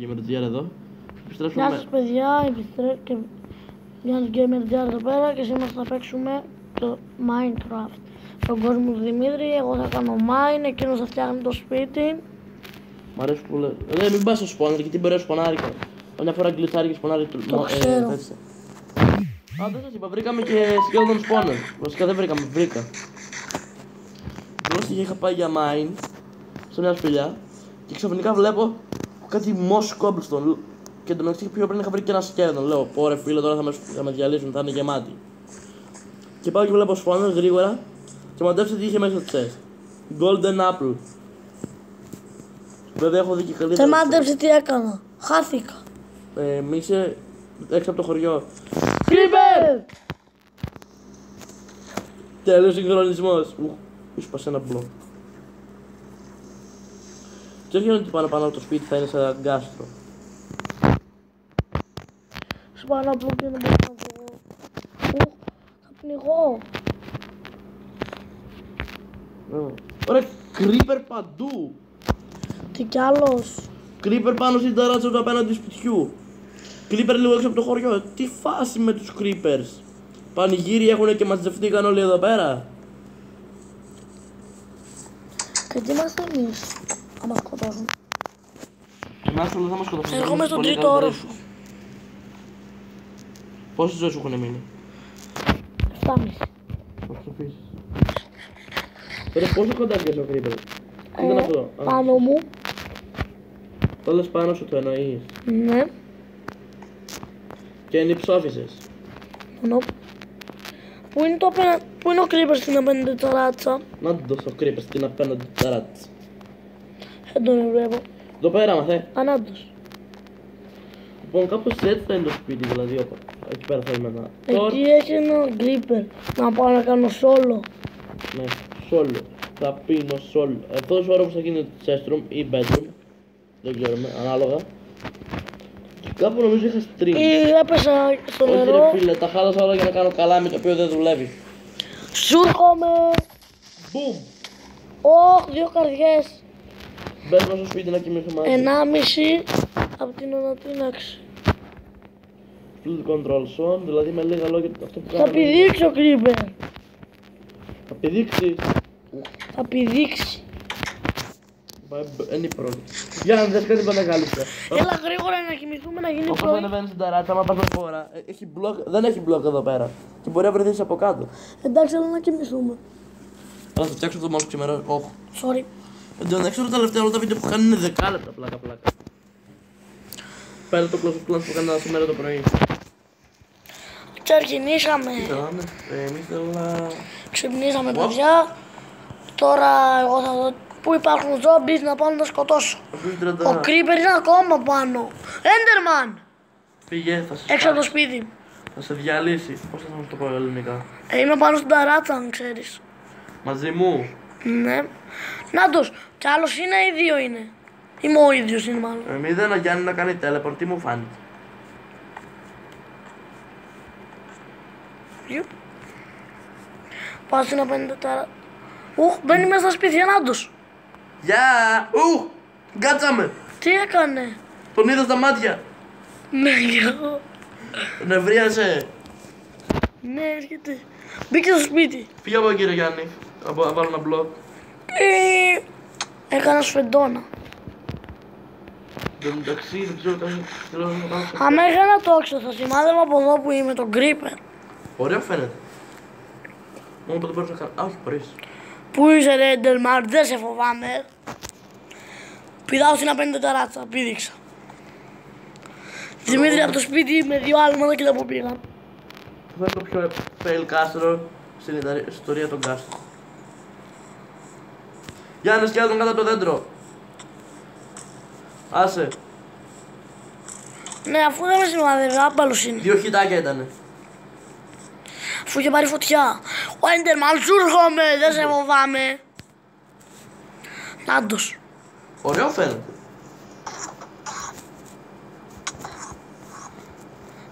GamerDR εδώ. Γεια σας παιδιά, και Γιάννης GamerDR εδώ πέρα και σήμερα θα παίξουμε το Minecraft. Στον κόσμο του Δημήτρη, εγώ θα κάνω mine, εκείνος θα φτιάχνει το σπίτι. Μ' αρέσει που λέει. Μην πας στο σπόνερ γιατί μπορεί να σπονάρει. Μια φορά γκλιτσάρει και σπονάρει το ξέρω. Α, δεν σας είπα, βρήκαμε και σκέλτον σπόνερ. Βασικά δεν βρήκαμε, βρήκα. Γνώστη είχα πάει για mine σε μια σπηλιά και ξαφνικά βλέπω κάτι moss cobblestone. Και εντωμεταξύ πιο πριν είχα βρει και ένα σκέλτον. Λέω, πω ρε φίλε, τώρα θα με διαλύσουν, θα είναι γεμάτη. Και πάω και βλέπω σπόνερ γρήγορα και μαντέψτε τι είχε μέσα στο chest. Golden apple. Βέβαια έχω δει και καλύτερα. Δεν μάντεψε τι έκανα. Χάθηκα. Μη είσαι έξω από το χωριό. Creeper! Τέλειος συγχρονισμός. Ίσπασε ένα μπλοκ. Και όχι ότι πάνω από το σπίτι θα είναι σαν γκάστρο. Σπάνω απλό και δεν μπορώ να βγω. Θα πνιγώ. Ωραία, creeper παντού. Τι κι άλλος. Creeper πάνω στην ταράτσα του απέναντι σπιτιού. Creeper λίγο έξω από το χωριό. Τι φάση με τους creepers. Πανηγύρι έχουνε και μαζευτήκαν όλοι εδώ πέρα. Και τι είμαστε εμείς, άμα σκοτώσουν. Εμάς όλα θα μας σκοτώσουν. Έρχομαι στον τρίτο όροφο. Πόσες ζωές σου έχουν μείνει? 7,5. Πώς το αφήσεις. Τώρα πόσο κοντά βγες ο creeper? Τι ήταν αυτό? Πάνω μου. Το λες πάνω σου το εννοείς. Ναι. Και ενυψώφισες. Νο. Πού είναι ο creeper στην απέναντι ταράτσα. Να του δώσω creeper στην απέναντι ταράτσα. Δεν τον βλέπω. Εδώ πέρα μαθέ. Ανάντος. Λοιπόν κάπως έτσι θα είναι το σπίτι δηλαδή όπα. Εκεί πέρα θα είμαι να... Εκεί έχει ένα creeper. Να πάω να κάνω solo. Ναι, solo. Θα πίνω solo. Αυτός ο όροφος θα γίνει chest room ή bedroom. Δεν ξέρουμε, ανάλογα. Και κάπου νομίζω είχα stream. Ή έπεσα στο Όχι νερό. ρε φίλε, τα χάλασα όλα για να κάνω καλάμι το οποίο δεν δουλεύει. Σου έρχομαι. Boom! Ωχ, 2 καρδιές. Μπες μέσα στο σπίτι να κοιμήσω μαζί. 1,5 από την ανατείναξη. Split control zone, δηλαδή με λίγα λόγια αυτό που Θα κάναμε. πηδήξει ο creeper. Θα πηδήξεις. Θα πηδήξει. Είναι η πρώτη. Για να δες κάτι πανεγάλιστα. Έλα γρήγορα να κοιμηθούμε να γίνει Όπως πρωί. ανεβαίνεις στην ταράτσα, άμα πας με φόρα, έχει μπλοκ, δεν έχει μπλοκ εδώ πέρα. Και μπορεί να βρεθείς από κάτω. Εντάξει, έλα να κοιμηθούμε. Αλλά θα φτιάξω το μόνο ξημερό. Όχι. Sorry. Εν τω μεταξύ, τα τελευταία όλα τα βίντεο που κάνει είναι 10 λεπτά πλάκα. Πέρα το close-up plans που έκανα σήμερα το πρωί. Ξεκινήσαμε. Ξυπνήσαμε παιδιά. Τώρα εγώ θα δω πού υπάρχουν zombies να πάω να τα σκοτώσω. Ο creeper είναι ακόμα πάνω. Enderman! Πήγε, θα σε Έξω από το σπίτι. Θα σε διαλύσει. Πώς θα σου το πω ελληνικά. Είμαι πάνω στην ταράτσα αν ξέρεις. Μαζί μου. Ναι. Νάτος, κι άλλος είναι ή 2 είναι. Είμαι ο ίδιος είναι μάλλον. Είδα ένα Γιάννη να κάνει teleport, τι μου φάνηκε. Πάω στην απέναντι ταράτσα. Μπαίνει μέσα στα σπίτια Νάτος. Γεια! Γκάτσαμε! Τι έκανε. Τον είδα στα μάτια. Ναι, κι εγώ. Νευρίασε. Ναι, έρχεται. Μπήκε στο σπίτι. Φύγε από κύριε Γιάννη. Να βάλω ένα μπλοκ. Έκανα σφεντόνα. Εν τω μεταξύ δεν ξέρω τι θέλω να κάνω. Άμα είχα ένα τόξο θα σημάδευα από εδώ που είμαι, τον creeper. Ωραίο φαίνεται. Μόνο που δεν μπορείς να κάνω. Α, όχι, μπορείς. Πού είσαι ρε Enderman, δεν σε φοβάμαι. Πηδάω στην απέναντι ταράτσα, πήδηξα. Δημήτρη από το σπίτι με 2 άλματα και τα που πήγαν. Αυτό είναι το πιο fail κάστρο στην ιστορία των κάστρων. Γιάννη, σκέλα κάτω από το δέντρο. Άσε. Ναι, αφού δεν με σημαδεύει, άμπαλος είναι. 2 χιτάκια ήτανε. Αφού είχε πάρει φωτιά. Ο Enderman, σου έρχομαι, δεν σε φοβάμαι. Νάντος. Ωραίο φαίνεται.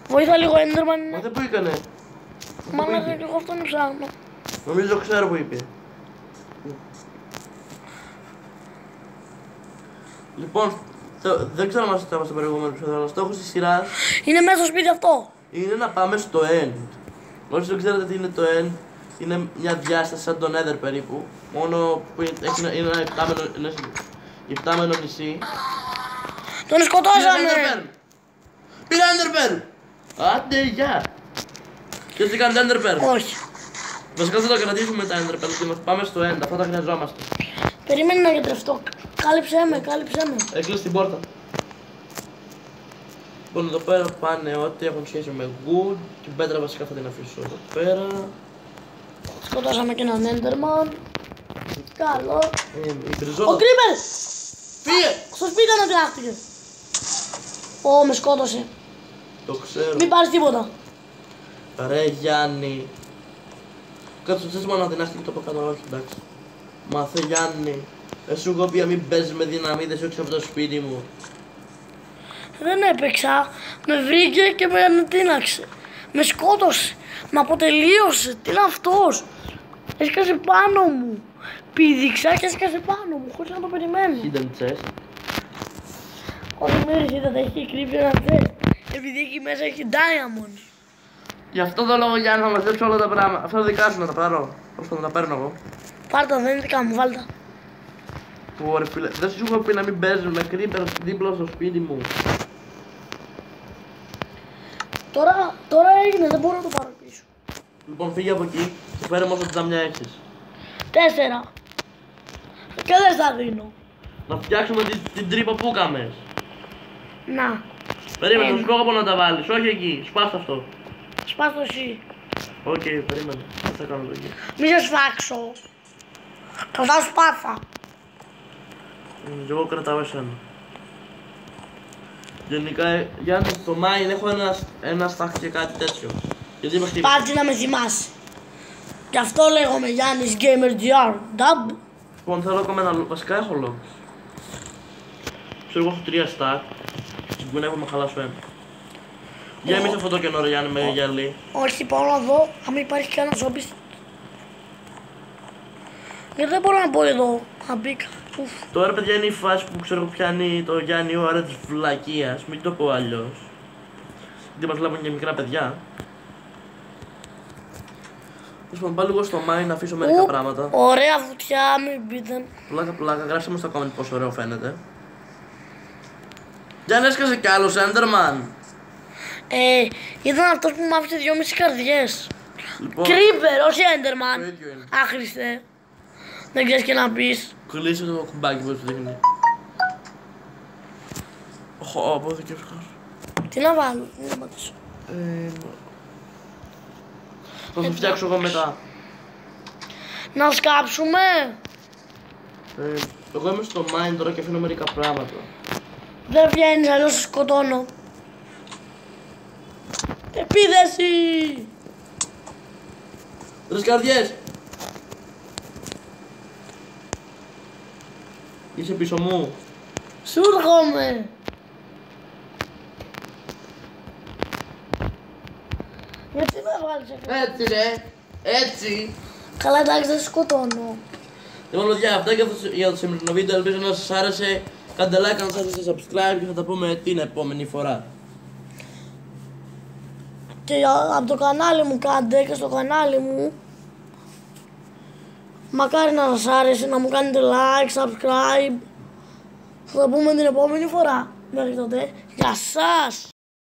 Βοήθα λίγο Enderman. Μα δεν που ήκανε. Μα να και εγώ αυτόν ψάχνω. Νομίζω ξέρω που είπε. Λοιπόν, Δεν ξέρω αν ήταν στο προηγούμενο επεισόδιο, αλλά στόχος της σειράς Είναι μέσα στο σπίτι αυτό. είναι να πάμε στο end. Όσοι δεν ξέρετε τι είναι το end, είναι μια διάσταση σαν το Nether περίπου. Μόνο που είναι ένα υπτάμενο νησί. Τον σκοτώσαμε. Πήρα Enderpearl! Άντε, γεια! Και τι κάνει το Enderpearl? Όχι. Βασικά θα το κρατήσουμε τα Enderpearl και να πάμε στο end, αυτά τα χρειαζόμαστε. Περίμενε να γιατρευτώ. Κάλυψέ με. Έκλεισε την πόρτα. Λοιπόν, εδώ πέρα πάνε ό,τι έχουν σχέση με wood. Την πέτρα βασικά θα την αφήσω εδώ πέρα. Σκοτώσαμε και έναν Enderman. Καλό. Η μπριζόλα. Ο Creeper! Φύγε! Στο σπίτι ανατράχτηκε. Ω, με σκότωσε. Το ξέρω. Μην πάρεις τίποτα. Ρε Γιάννη. Κάτσε θες μόνο να την άχτηκε το από κάτω, όχι εντάξει. Μάθε Γιάννη. Εσύ έχω πει να μην παίζεις με δυναμίτες όχι από το σπίτι μου. Δεν έπαιξα. Με βρήκε και με ανατείναξε. Με σκότωσε. Με αποτελείωσε. Τι είναι αυτός? Έσκασε πάνω μου. Πήδηξα και έσκασε πάνω μου χωρίς να το περιμένω. Hidden chest. Όχι μέρες είδατε, έχει κρύβει ένα chest. Επειδή εκεί μέσα έχει diamonds. Γι' αυτό το λόγο Γιάννη θα μαζέψω όλα τα πράγματα. Αυτά δικά σου να τα πάρω. Πώς θα τα παίρνω εγώ. Πάρτα, δεν είναι δικά μου, βάλτα. Ωραία φίλε, δεν σου έχω πει να μην παίζεις με creeper δίπλα στο σπίτι μου. Τώρα έγινε, δεν μπορώ να το πάρω πίσω. Λοιπόν φύγε από εκεί και φέρε όσο τζάμια έχεις. 4. Και δεν στα δίνω. Να φτιάξουμε την τρύπα που έκαμες. Να, Περίμενε, θα σου πω από να τα βάλεις, όχι εκεί, σπάστα αυτό. σπάς το εσύ. Οκ, περίμενε, τι θα κάνω εδώ εκεί. Μη σε σφάξω. Κρατάω σπάθα. Και εγώ κρατάω εσένα. Γενικά, Γιάννη, στο Mine έχω ένα στάχ και κάτι τέτοιο. Γιατί με χτύπησε. Πάτη να με θυμάσαι. Γι' αυτό λέγομαι Γιάννης Gamer GR. Dub. Λοιπόν, θέλω ακόμα ένα βασικά έχω λόγο. Ξέρω εγώ έχω 3 στάχ. Στην κουνά έχω να χαλάσω ένα. Για εμείς αυτό το κενό ρε Γιάννη με γυαλί. Όχι, πάω να δω αν υπάρχει κανένα ζόμπι. Γιατί δεν μπορώ να μπω εδώ. Να μπήκα. Ουφ. Τώρα παιδιά είναι η φάση που ξέρω πιάνει το Γιάννη η ώρα της βλακείας. Μην το πω αλλιώς. Γιατί μας βλέπουν και μικρά παιδιά. Λοιπόν, πάω λίγο στο Mine να αφήσω μερικά πράγματα. Ωραία βουτιά, μην πείτε. Πλάκα, γράψτε μου στα comment πόσο ωραίο φαίνεται. Γιάννη έσκασε κι άλλος Enderman. Ήταν αυτός που μου άφησε 2,5 καρδιές. Λοιπόν, Creeper, όχι το Enderman. ίδιο είναι. Άχρηστε. Δεν ξέρεις και να πεις. Κλείσε το κουμπάκι που σου δείχνει. Από εδώ και ευχαριστώ. Τι να βάλω, μην σταματήσω. Θα το φτιάξω εγώ μετά. Να σκάψουμε. Εγώ είμαι στο Mine τώρα και αφήνω μερικά πράγματα. Δεν βγαίνεις, αλλιώς σε σκοτώνω. Επίδεση. 3 καρδιές. Είσαι πίσω μου. Σου έρχομαι. Γιατί με βάλεις εκεί. Έτσι ρε. Έτσι. Καλά, εντάξει, δεν σε σκοτώνω. Λοιπόν παιδιά, αυτά για το σημερινό βίντεο. Ελπίζω να σας άρεσε. Κάντε like, αν σας άρεσε subscribe και θα τα πούμε την επόμενη φορά. Και από το κανάλι μου κάντε και στο κανάλι μου. Μακάρι να σας άρεσε, να μου κάνετε like, subscribe. Θα τα πούμε την επόμενη φορά. Μέχρι τότε, γεια σας!